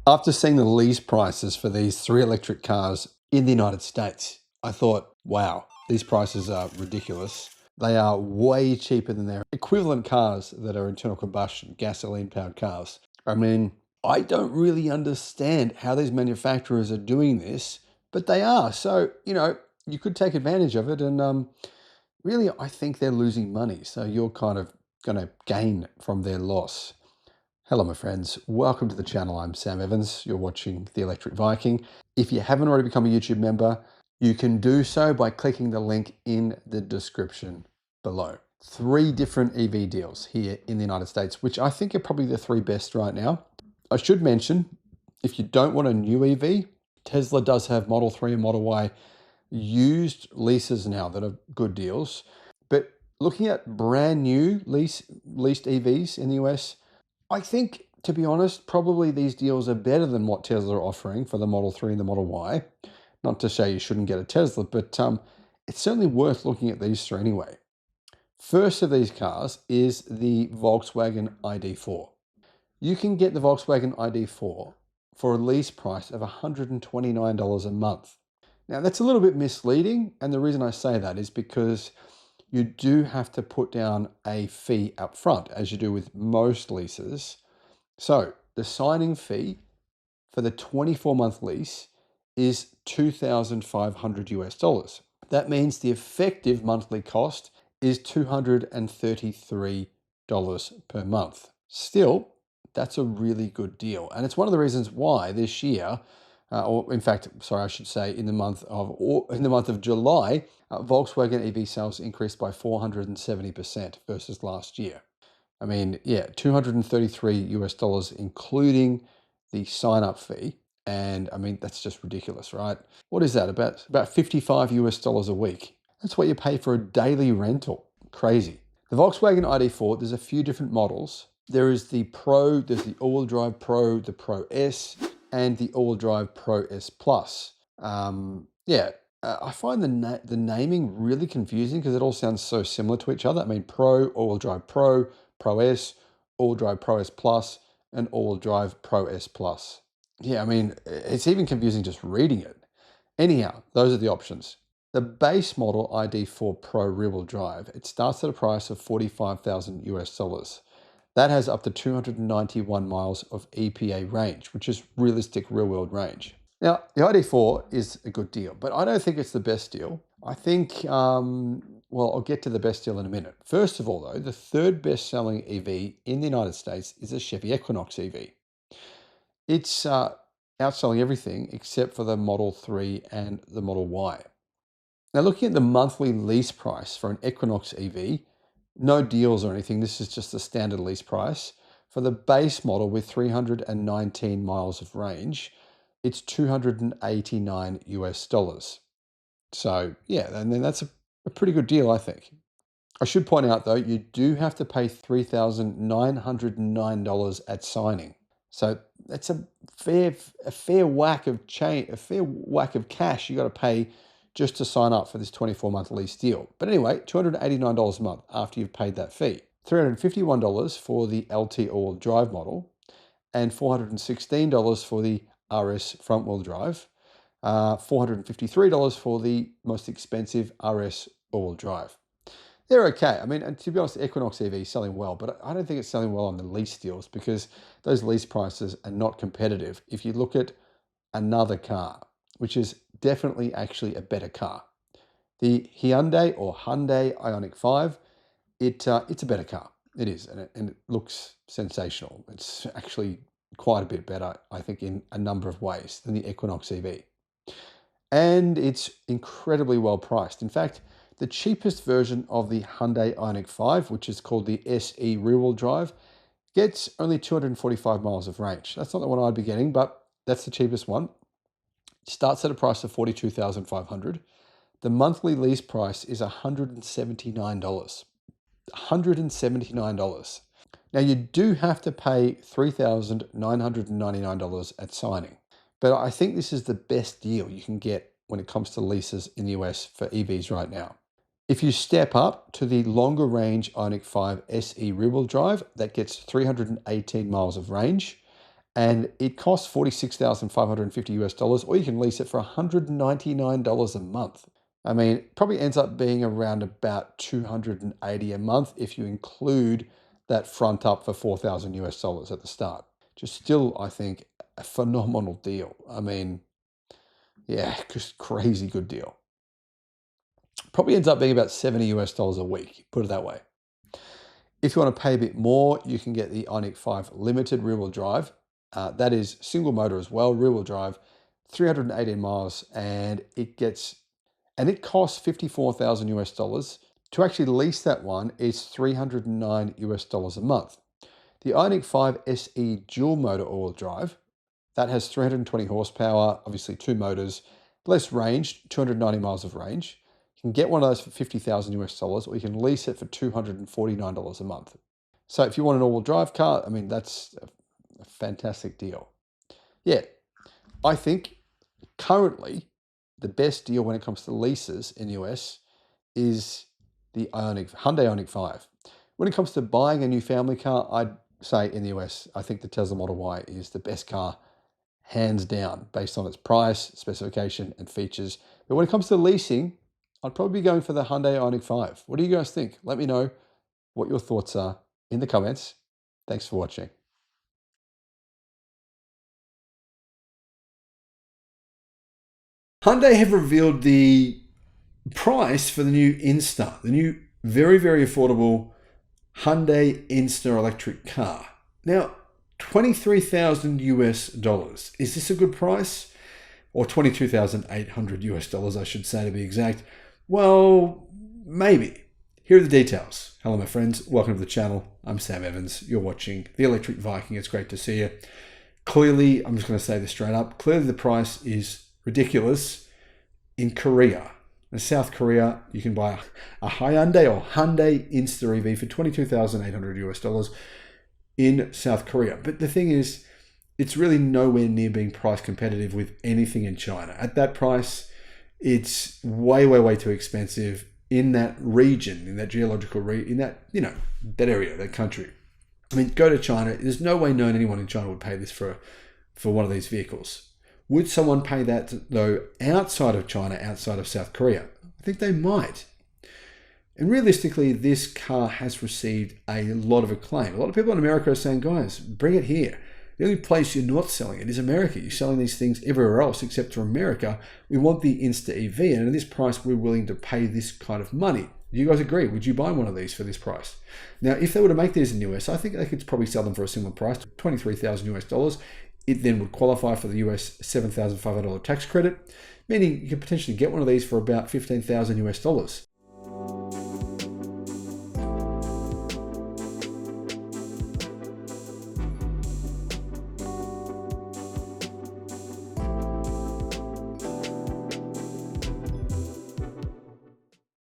After seeing the lease prices for these 3 electric cars in the United States, I thought, wow, these prices are ridiculous. They are way cheaper than their equivalent cars that are internal combustion, gasoline-powered cars. I mean, I don't really understand how these manufacturers are doing this, but they are. So, you could take advantage of it, and really, I think they're losing money. So you're kind of going to gain from their loss. Hello, my friends. Welcome to the channel. I'm Sam Evans. You're watching The Electric Viking. If you haven't already become a YouTube member, you can do so by clicking the link in the description below. 3 different EV deals here in the United States, which I think are probably the 3 best right now. I should mention, if you don't want a new EV, Tesla does have Model 3 and Model Y used leases now that are good deals. But looking at brand new leased EVs in the US, I think, to be honest, probably these deals are better than what Tesla are offering for the Model 3 and the Model Y. Not to say you shouldn't get a Tesla, but it's certainly worth looking at these 3 anyway. First of these cars is the Volkswagen ID.4. You can get the Volkswagen ID.4 for a lease price of $129 a month. Now, that's a little bit misleading, and the reason I say that is because you do have to put down a fee up front, as you do with most leases. So the signing fee for the 24-month lease is $2,500 US. That means the effective monthly cost is $233 per month. Still, that's a really good deal. And it's one of the reasons why this year, or in fact, sorry, I should say in the month of July, Volkswagen EV sales increased by 470% versus last year. I mean, yeah, $233 US, including the sign-up fee. And I mean, that's just ridiculous, right? What is that? About $55 US a week. That's what you pay for a daily rental. Crazy. The Volkswagen ID.4, there's a few different models. There is the Pro, there's the all-wheel drive Pro, the Pro S, and the all-wheel drive Pro S Plus. I find the naming really confusing because it all sounds so similar to each other. I mean, Pro, all-wheel drive Pro, Pro S, all-wheel drive Pro S Plus, and all-wheel drive Pro S Plus. Yeah, I mean, it's even confusing just reading it. Anyhow, those are the options. The base model ID.4 Pro rear-wheel drive, it starts at a price of $45,000 US. That has up to 291 miles of EPA range, which is realistic real-world range. Now, the ID.4 is a good deal, but I don't think it's the best deal. I think, well, I'll get to the best deal in a minute. First of all, though, the 3rd best-selling EV in the United States is a Chevy Equinox EV. It's outselling everything except for the Model 3 and the Model Y. Now, looking at the monthly lease price for an Equinox EV, no deals or anything, this is just the standard lease price. For the base model with 319 miles of range, it's $289 US. So yeah, and then that's a pretty good deal, I think. I should point out though, you do have to pay $3,909 at signing. So that's a fair whack of cash you got to pay just to sign up for this 24-month lease deal. But anyway, $289 a month after you've paid that fee. $351 for the LT all-wheel drive model, and $416 for the RS front-wheel drive, $453 for the most expensive RS all-wheel drive. They're okay. I mean, and to be honest, the Equinox EV is selling well, but I don't think it's selling well on the lease deals because those lease prices are not competitive. If you look at another car, which is definitely actually a better car, the Hyundai Ioniq 5, it's a better car. It is, and it looks sensational. It's actually quite a bit better, I think, in a number of ways than the Equinox EV. And it's incredibly well priced. In fact, the cheapest version of the Hyundai Ioniq 5, which is called the SE rear-wheel drive, gets only 245 miles of range. That's not the one I'd be getting, but that's the cheapest one. It starts at a price of $42,500. The monthly lease price is $179. $179. Now, you do have to pay $3,999 at signing, but I think this is the best deal you can get when it comes to leases in the US for EVs right now. If you step up to the longer range Ioniq 5 SE rear-wheel drive, that gets 318 miles of range, and it costs $46,550 US dollars, or you can lease it for $199 a month. I mean, it probably ends up being around about $280 a month if you include that front up for $4,000 US dollars at the start. Just still, I think, a phenomenal deal. I mean, yeah, just crazy good deal. Probably ends up being about $70 US dollars a week, put it that way. If you want to pay a bit more, you can get the Ioniq 5 Limited rear-wheel drive. That is single motor as well, rear-wheel drive, 318 miles, and it costs 54,000 US dollars. To actually lease that one is 309 US dollars a month. The Ioniq 5 SE dual motor all-wheel drive, that has 320 horsepower, obviously 2 motors, less range, 290 miles of range. You can get one of those for 50,000 US dollars, or you can lease it for $249 a month. So if you want an all-wheel drive car, I mean, that's a fantastic deal. Yeah, I think currently the best deal when it comes to leases in the US is the Hyundai Ioniq 5. When it comes to buying a new family car, I'd say in the US, I think the Tesla Model Y is the best car, hands down, based on its price, specification, and features. But when it comes to leasing, I'd probably be going for the Hyundai Ioniq 5. What do you guys think? Let me know what your thoughts are in the comments. Thanks for watching. Hyundai have revealed the price for the new Inster, the new very, very affordable Hyundai Inster electric car. Now, 23,000 US dollars. Is this a good price? Or 22,800 US dollars, I should say, to be exact. Well, maybe. Here are the details. Hello, my friends. Welcome to the channel. I'm Sam Evans. You're watching the Electric Viking. It's great to see you. Clearly, I'm just going to say this straight up. Clearly, the price is ridiculous in Korea. In South Korea, you can buy a Hyundai or Hyundai Inster EV for 22,800 US dollars in South Korea. But the thing is, it's really nowhere near being price competitive with anything in China. At that price, it's way, way, way too expensive in that region, in that geological region, in that, that area, that country. I mean, go to China. There's no way known anyone in China would pay this for one of these vehicles. Would someone pay that, though, outside of China, outside of South Korea? I think they might. And realistically, this car has received a lot of acclaim. A lot of people in America are saying, guys, bring it here. The only place you're not selling it is America. You're selling these things everywhere else except for America. We want the Insta EV, and at this price, we're willing to pay this kind of money. Do you guys agree? Would you buy one of these for this price? Now, if they were to make these in the US, I think they could probably sell them for a similar price, 23,000 US dollars. It then would qualify for the US $7,500 tax credit, meaning you could potentially get one of these for about 15,000 US dollars.